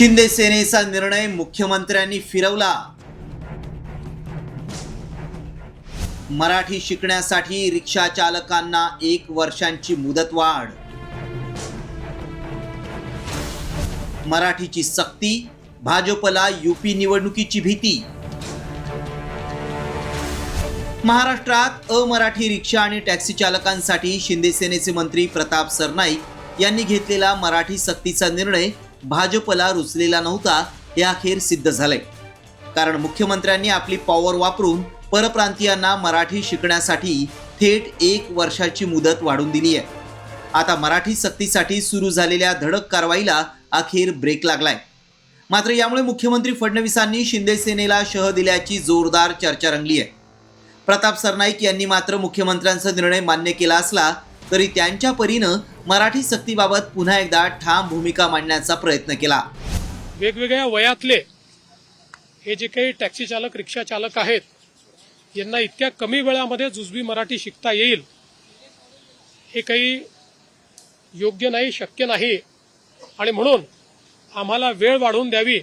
शिंदे सेनेचा निर्णय मुख्यमंत्र्यांनी फिरवला। मराठी शिकण्यासाठी रिक्षा चालकांना 1 वर्षांची मुदतवाढ। मराठीची सक्ती, भाजपला यूपी निवडणुकीची भीती। महाराष्ट्रात अमराठी रिक्षा आणि टॅक्सी चालकांसाठी शिंदे सेनेचे मंत्री प्रताप सरनाईक यांनी घेतलेला मराठी सक्तीचा निर्णय भाजपला रुचलेला नव्हता हे अखेर सिद्ध झाले। कारण मुख्यमंत्र्यांनी आपली पॉवर वापरून परप्रांतीयांना मराठी शिकण्यासाठी थेट 1 वर्षाची मुदत वाढवून दिली आहे। आता मराठी सक्तीसाठी सुरू झालेल्या धडक कारवाईला अखेर ब्रेक लागलाय। मात्र यामुळे मुख्यमंत्री फडणवीसांनी शिंदे सेनेला शह दिल्याची जोरदार चर्चा रंगली आहे। प्रताप सरनाईक यांनी मात्र मुख्यमंत्र्यांचा निर्णय मान्य केला असला तरी त्यांच्या परीनं मराठी सक्तीबाबत पुन्हा एकदा ठाम भूमिका मांडण्याचा प्रयत्न केला। वेगवेगळ्या वयातले हे जे काही टॅक्सी चालक, रिक्षा चालक आहेत, यांना इतक्या कमी वेळामध्ये जुजबी मराठी शिकता येईल हे काही योग्य नाही, शक्य नाही आणि म्हणून आम्हाला वेळ वाढवून द्यावी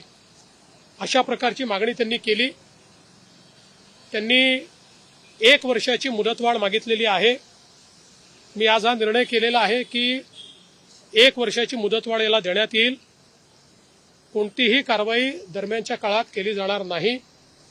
अशा प्रकारची मागणी त्यांनी केली। त्यांनी 1 वर्षाची मुदतवाढ मागितलेली आहे। मी आज हा निर्णय केलेला आहे की 1 वर्षाची मुदतवाढ याला देण्यात येईल। कोणतीही कारवाई दरम्यानच्या काळात केली जाणार नाही।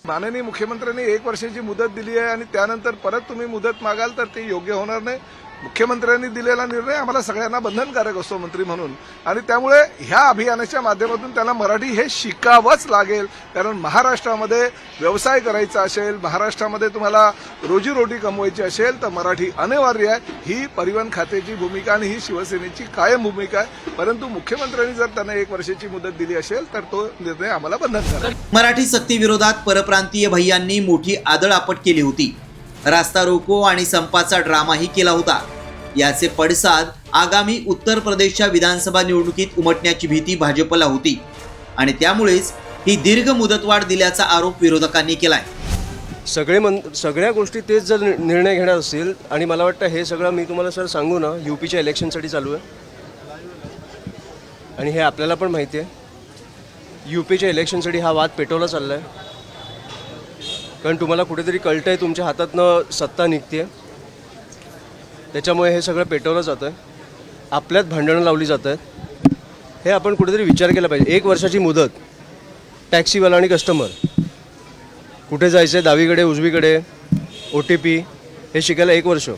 माननीय मुख्यमंत्र्यांनी 1 वर्षाची मुदत दिली आहे आणि त्यानंतर परत तुम्ही मुदत मागाल तर ते योग्य होणार नाही। मुख्यमंत्र्यांनी दिलेला निर्णय आम्हाला सगळ्यांना बंधनकारक असतो मंत्री म्हणून, आणि त्यामुळे ह्या अभियानाच्या माध्यमातून त्यांना मराठी हे शिकावंच लागेल। कारण महाराष्ट्रामध्ये व्यवसाय करायचा असेल, महाराष्ट्रामध्ये तुम्हाला रोजीरोटी कमवायची असेल तर मराठी अनिवार्य आहे। ही परिवहन खात्याची भूमिका आणि ही शिवसेनेची कायम भूमिका आहे। परंतु मुख्यमंत्र्यांनी जर त्यांना 1 वर्षाची मुदत दिली असेल तर तो निर्णय आम्हाला बंधनकारक आहे। मराठी सक्ती विरोधात परप्रांतीय भैयांनी मोठी आदळआपट केली होती। रास्ता रोको आणि संपाचा ड्रामाही केला होता। याचे पडसाद आगामी उत्तर प्रदेशच्या विधानसभा निवडणुकीत उमटण्याची भीती भाजपला होती आणि त्यामुळेच ही दीर्घ मुदतवाढ दिल्याचा आरोप विरोधकांनी केलाय। सगळ्या गोष्टी तेच जर निर्णय घेणार असतील, आणि मला वाटतं हे सगळं मी तुम्हाला सर सांगू ना, यूपीच्या इलेक्शनसाठी चालू आहे आणि हे आपल्याला पण माहिती आहे। यूपीच्या इलेक्शनसाठी हा वाद पेटवला चालला आहे, कारण तुम्हाला कुठेतरी कळतंय तुमच्या हातातनं सत्ता निघते, त्याच्यामुळे हे सगळं पेटवलं जातं आहे, आपल्यात भांडणं लावली जात आहेत। हे आपण कुठेतरी विचार केला पाहिजे। 1 वर्षाची मुदत, टॅक्सीवाला आणि कस्टमर कुठे जायचं आहे, डावीकडे उजवीकडे, OTP हे शिकायला 1 वर्ष।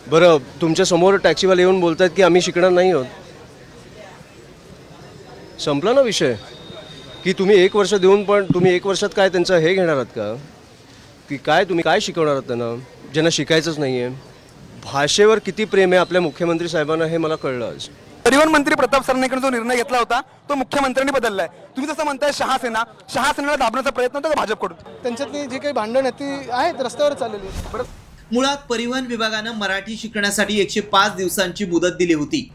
बरं, तुमच्यासमोर टॅक्सीवाले येऊन बोलत आहेत की आम्ही शिकणार नाही आहोत, संपला ना विषय। की तुम्ही 1 वर्ष देऊन पण तुम्ही 1 वर्षात काय त्यांचं हे घेणार आहात का, की काय तुम्ही काय शिकवणार आहात त्यांना ज्यांना शिकायचंच नाही आहे। भाषेवर किती प्रेम आहे आपल्या मुख्यमंत्री साहेबांना हे मला कळलं आज। परिवहन मंत्री प्रताप सरनाईकांनी जो निर्णय घेतला होता तो मुख्यमंत्र्यांनी बदललाय। तुम्ही जसं म्हणताय शहासेनेला दाबण्याचा प्रयत्न होता भाजपकडून, त्यांच्यातली जी काही भांडण आहेत ती आहेत रस्त्यावर चाललेली। मुळात परिवहन विभागानं मराठी शिकण्यासाठी 105 दिवसांची मुदत दिली होती,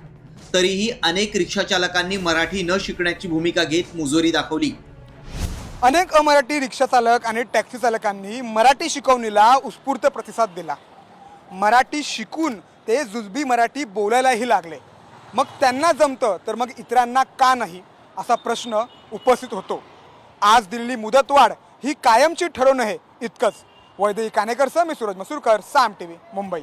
तरीही अनेक रिक्षा चालकांनी मराठी न शिकण्याची भूमिका घेत मुजोरी दाखवली। अनेक अमराठी रिक्षा चालक आणि टॅक्सी चालकांनी मराठी शिकवणीला उत्स्फूर्त प्रतिसाद दिला। मराठी शिकून ते जुजबी मराठी बोलायलाही लागले। मग त्यांना जमतं तर मग इतरांना का नाही असा प्रश्न उपस्थित होतो। आज दिलेली मुदतवाढ ही कायमची ठरवणं आहे इतकंच। वैदेही कानेकरसह मी सूरज मसूरकर, साम TV, मुंबई।